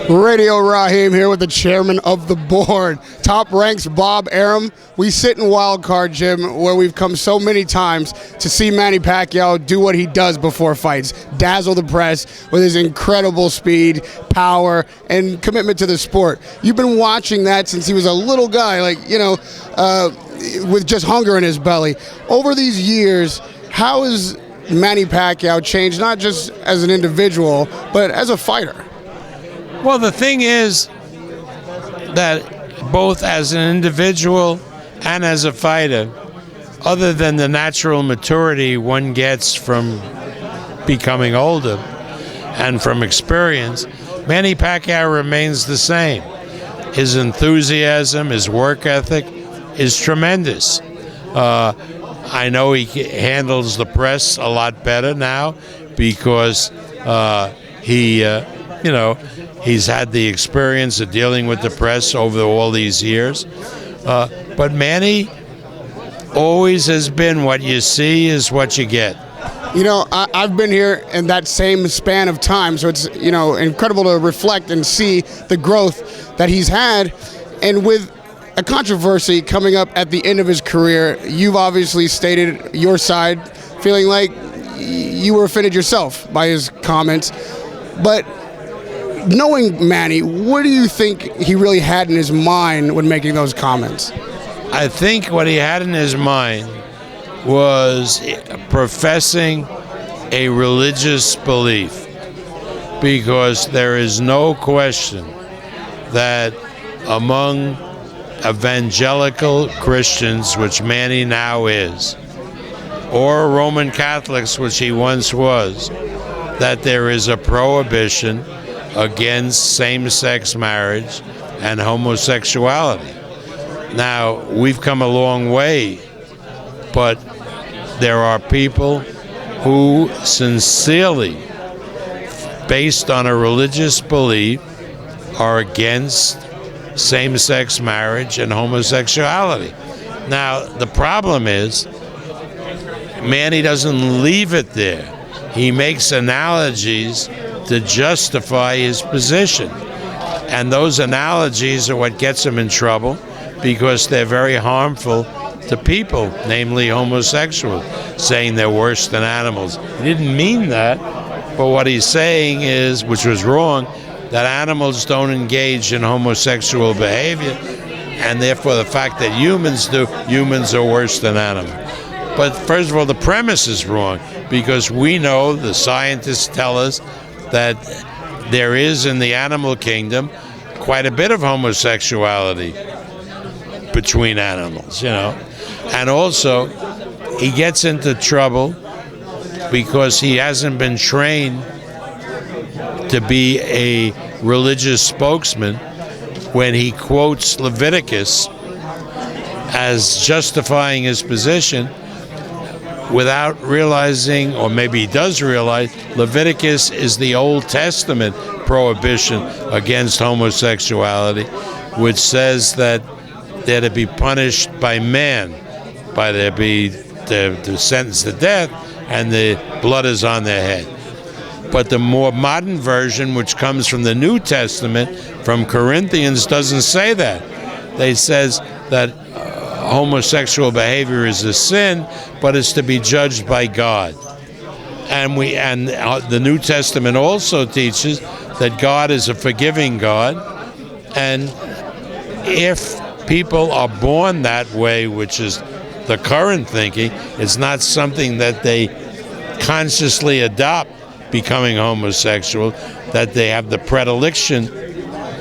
Radio Raheem here with the chairman of the board. Top ranks Bob Arum. We sit in Wild Card Gym where we've come so many times to see Manny Pacquiao do what he does before fights. Dazzle the press with his incredible speed, power, and commitment to the sport. You've been watching that since he was a little guy, with just hunger in his belly. Over these years, how has Manny Pacquiao changed, not just as an individual, but as a fighter? Well, the thing is that both as an individual and as a fighter, other than the natural maturity one gets from becoming older and from experience, Manny Pacquiao remains the same. His enthusiasm, his work ethic is tremendous. I know he handles the press a lot better now because he's had the experience of dealing with the press over all these years. But Manny always has been what you see is what you get. You know, I've been here in that same span of time, so it's, incredible to reflect and see the growth that he's had. And with a controversy coming up at the end of his career, you've obviously stated your side, feeling like you were offended yourself by his comments. But knowing Manny, what do you think he really had in his mind when making those comments? I think what he had in his mind was professing a religious belief, because there is no question that among evangelical Christians, which Manny now is, or Roman Catholics, which he once was, that there is a prohibition against same-sex marriage and homosexuality. Now, we've come a long way, but there are people who sincerely, based on a religious belief, are against same-sex marriage and homosexuality. Now, the problem is, Manny doesn't leave it there. He makes analogies to justify his position. And those analogies are what gets him in trouble, because they're very harmful to people, namely homosexuals, saying they're worse than animals. He didn't mean that, but what he's saying is, which was wrong, that animals don't engage in homosexual behavior, and therefore the fact that humans do, humans are worse than animals. But first of all, the premise is wrong, because we know, the scientists tell us, that there is in the animal kingdom quite a bit of homosexuality between animals, And also, he gets into trouble because he hasn't been trained to be a religious spokesman when he quotes Leviticus as justifying his position without realizing, or maybe he does realize, Leviticus is the Old Testament prohibition against homosexuality, which says that they're to be punished by man, they're sentenced to death, and the blood is on their head. But the more modern version, which comes from the New Testament, from Corinthians, doesn't say that. They says that homosexual behavior is a sin, but it's to be judged by God. And the New Testament also teaches that God is a forgiving God, and if people are born that way, which is the current thinking, it's not something that they consciously adopt, becoming homosexual, that they have the predilection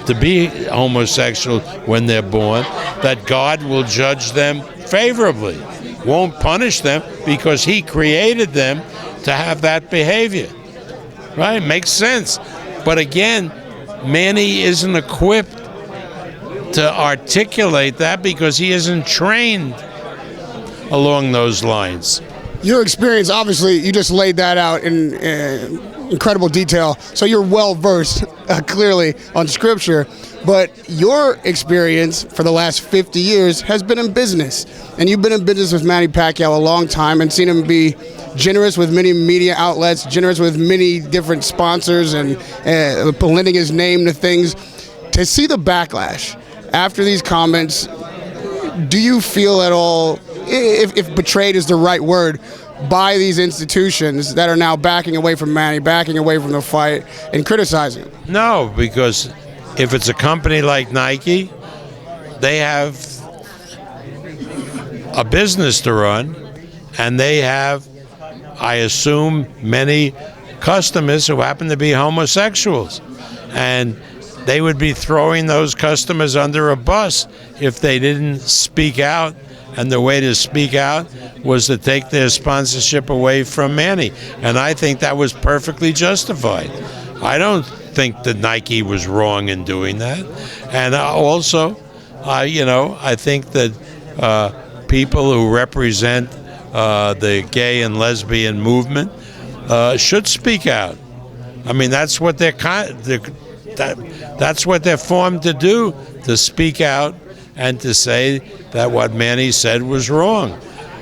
to be homosexual when they're born, that God will judge them favorably, won't punish them, because he created them to have that behavior. Right? Makes sense. But again, Manny isn't equipped to articulate that because he isn't trained along those lines. Your experience, obviously, you just laid that out in incredible detail. So you're well versed, clearly, on scripture. But your experience for the last 50 years has been in business. And you've been in business with Manny Pacquiao a long time and seen him be generous with many media outlets, generous with many different sponsors, and lending his name to things. To see the backlash after these comments, do you feel at all, if betrayed is the right word, by these institutions that are now backing away from Manny, backing away from the fight, and criticizing him? No, because if it's a company like Nike, they have a business to run, and they have, I assume, many customers who happen to be homosexuals. And they would be throwing those customers under a bus if they didn't speak out. And the way to speak out was to take their sponsorship away from Manny. And I think that was perfectly justified. I don't think that Nike was wrong in doing that. And also, I think that people who represent the gay and lesbian movement should speak out. I mean, that's what that's what they're formed to do, to speak out and to say that what Manny said was wrong.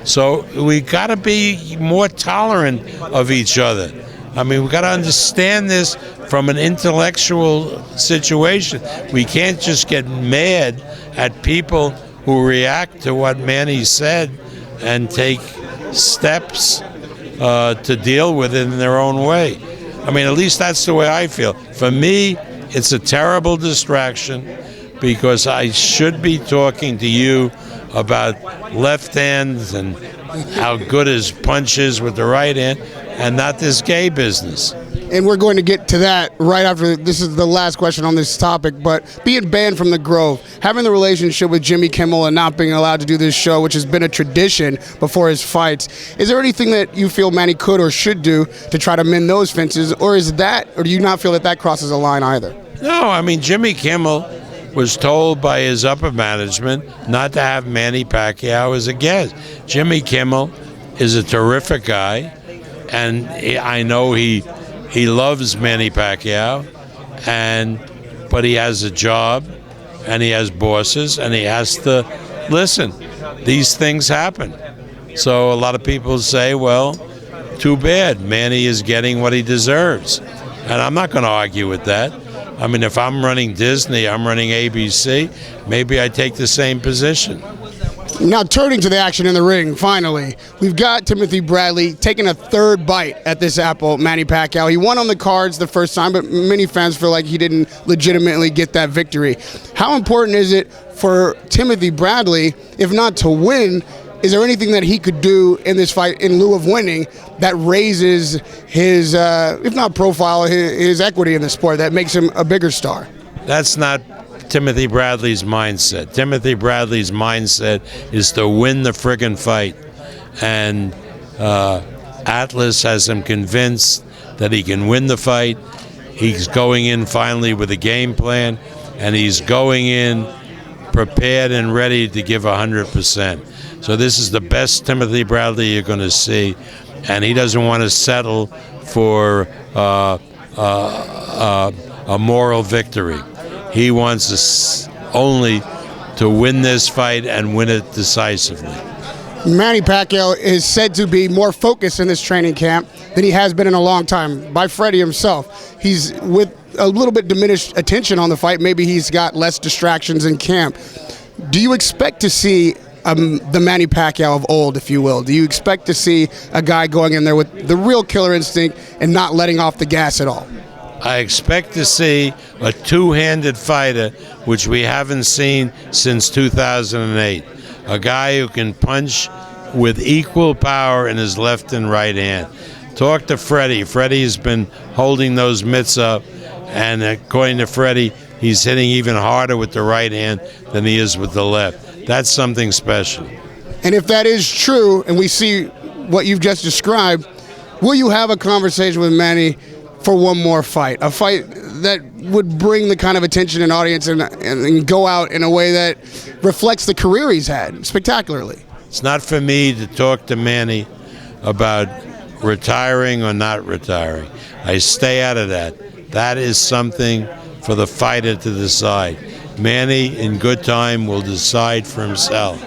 So we got to be more tolerant of each other. I mean, we got to understand this from an intellectual situation. We can't just get mad at people who react to what Manny said and take steps to deal with it in their own way. I mean, at least that's the way I feel. For me, it's a terrible distraction, because I should be talking to you about left hands and how good his punch is with the right hand, and not this gay business. And we're going to get to that right after. This is the last question on this topic, but being banned from the Grove, having the relationship with Jimmy Kimmel and not being allowed to do this show, which has been a tradition before his fights, is there anything that you feel Manny could or should do to try to mend those fences, or do you not feel that crosses a line either? No, I mean, Jimmy Kimmel was told by his upper management not to have Manny Pacquiao as a guest. Jimmy Kimmel is a terrific guy, and I know he loves Manny Pacquiao, but he has a job, and he has bosses, and he has to listen. These things happen. So a lot of people say, well, too bad. Manny is getting what he deserves. And I'm not going to argue with that. I mean, if I'm running Disney, I'm running ABC, maybe I take the same position. Now, turning to the action in the ring, finally, we've got Timothy Bradley taking a third bite at this apple, Manny Pacquiao. He won on the cards the first time, but many fans feel like he didn't legitimately get that victory. How important is it for Timothy Bradley, if not to win? Is there anything that he could do in this fight in lieu of winning that raises his, if not profile, his equity in the sport, that makes him a bigger star? That's not Timothy Bradley's mindset. Timothy Bradley's mindset is to win the friggin' fight. And Atlas has him convinced that he can win the fight. He's going in finally with a game plan, and he's going in prepared and ready to give 100%. So this is the best Timothy Bradley you're going to see, and he doesn't want to settle for a moral victory. He wants only to win this fight and win it decisively. Manny Pacquiao is said to be more focused in this training camp than he has been in a long time, by Freddie himself. He's with a little bit diminished attention on the fight. Maybe he's got less distractions in camp. Do you expect to see the Manny Pacquiao of old, if you will? Do you expect to see a guy going in there with the real killer instinct and not letting off the gas at all? I expect to see a two-handed fighter, which we haven't seen since 2008. A guy who can punch with equal power in his left and right hand. Talk to Freddie. Freddie's been holding those mitts up, and according to Freddie, he's hitting even harder with the right hand than he is with the left. That's something special. And if that is true, and we see what you've just described, will you have a conversation with Manny for one more fight? A fight that would bring the kind of attention and audience and go out in a way that reflects the career he's had spectacularly? It's not for me to talk to Manny about retiring or not retiring. I stay out of that. That is something for the fighter to decide. Manny, in good time, will decide for himself.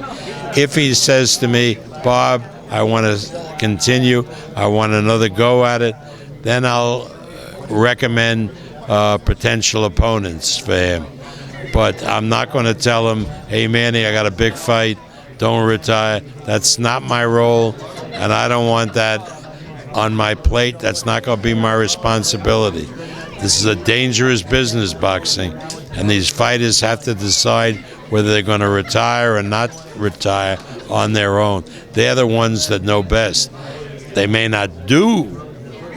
If he says to me, Bob, I want to continue, I want another go at it, then I'll recommend potential opponents for him. But I'm not going to tell him, hey, Manny, I got a big fight, don't retire. That's not my role, and I don't want that on my plate. That's not going to be my responsibility. This is a dangerous business, boxing, and these fighters have to decide whether they're going to retire or not retire on their own. They're the ones that know best. They may not do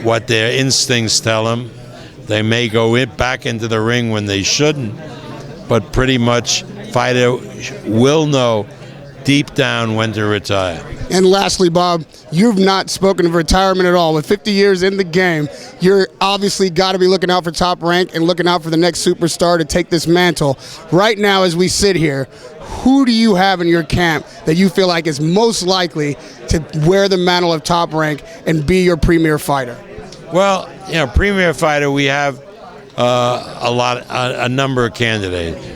what their instincts tell them. They may go back into the ring when they shouldn't, but pretty much fighter will know deep down when to retire. And lastly, Bob, you've not spoken of retirement at all. With 50 years in the game, you're obviously got to be looking out for Top Rank and looking out for the next superstar to take this mantle. Right now, as we sit here, who do you have in your camp that you feel like is most likely to wear the mantle of Top Rank and be your premier fighter? Well, premier fighter, we have a number of candidates.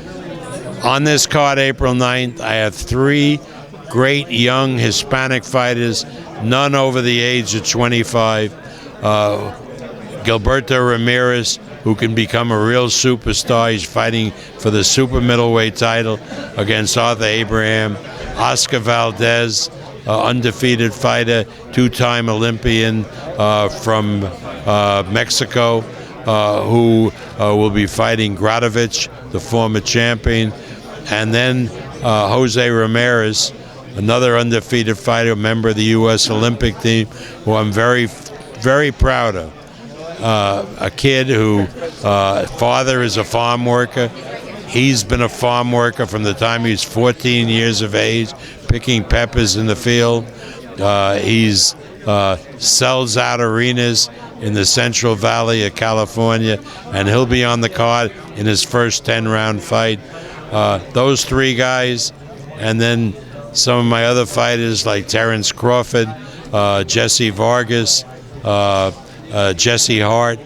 On this card, April 9th, I have 3 great young Hispanic fighters, none over the age of 25. Gilberto Ramirez, who can become a real superstar. He's fighting for the super middleweight title against Arthur Abraham. Oscar Valdez, undefeated fighter, 2-time Olympian from Mexico, who will be fighting Gradovich, the former champion. And then Jose Ramirez, another undefeated fighter, a member of the U.S. Olympic team, who I'm very, very proud of. A kid who father is a farm worker. He's been a farm worker from the time he was 14 years of age, picking peppers in the field. He's sells out arenas in the Central Valley of California, and he'll be on the card in his first 10-round fight. Those 3 guys, and then some of my other fighters like Terrence Crawford, Jesse Vargas, Jesse Hart,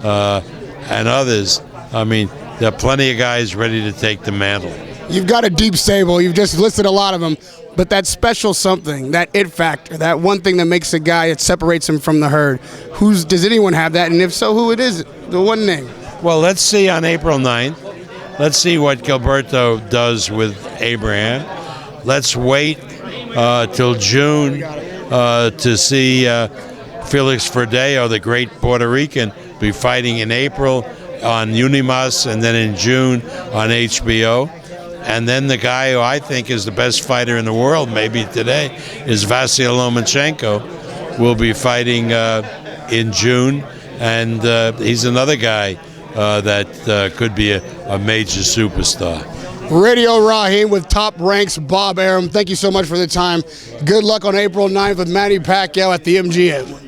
and others. I mean, there are plenty of guys ready to take the mantle. You've got a deep stable. You've just listed a lot of them. But that special something, that it factor, that one thing that makes a guy, that separates him from the herd, does anyone have that? And if so, who it is? The one name. Well, let's see on April 9th. Let's see what Gilberto does with Abraham. Let's wait till June to see Felix Verdeo, the great Puerto Rican, be fighting in April on Unimas, and then in June on HBO. And then the guy who I think is the best fighter in the world, maybe today, is Vasyl Lomachenko, will be fighting in June. And he's another guy that could be a major superstar. Radio Raheem with Top Rank's Bob Arum. Thank you so much for the time. Good luck on April 9th with Manny Pacquiao at the MGM.